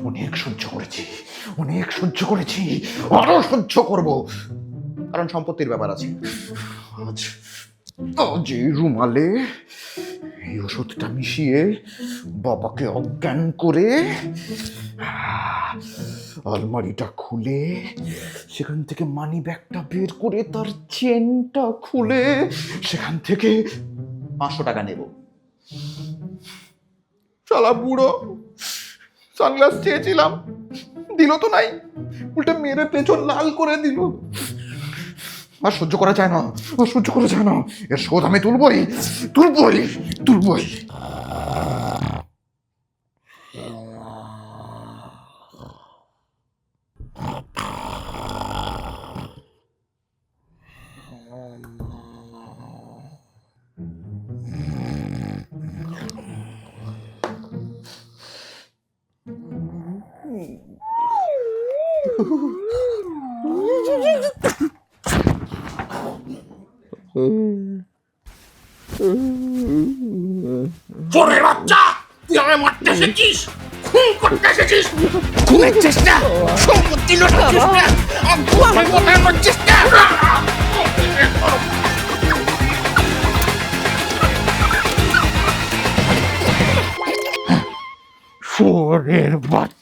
অনেক সহ্য করেছি, অনেক সহ্য করেছি, আরো সহ্য করব, কারণ সম্পত্তির ব্যাপার আছে। আজ আজ এই রুমালে এই ওষুধটা মিশিয়ে বাবাকে অজ্ঞান করে আলমারিটা খুলে সেখান থেকে মানি ব্যাগটা বের করে তার চেনটা খুলে সেখান থেকে 500 টাকা নেব। শালা বুড়ো, সানগ্লাস চেয়েছিলাম, দিল তো নাই, উল্টে মেরে পেছন লাল করে দিল। আর সহ্য করা যায় না, আর সহ্য করা যায় না, এর শোধ আমি তুলবই, তুলবই, তুলবই। চোরের বাচ্চা, তুই আমায় মারতে এসেছিস, খুন করতে এসেছিস, খুনের চেষ্টা, সম্পত্তি লুটার চেষ্টা, আর ভুয়ার পটানোর চেষ্টা। চোরের বাচ্চা।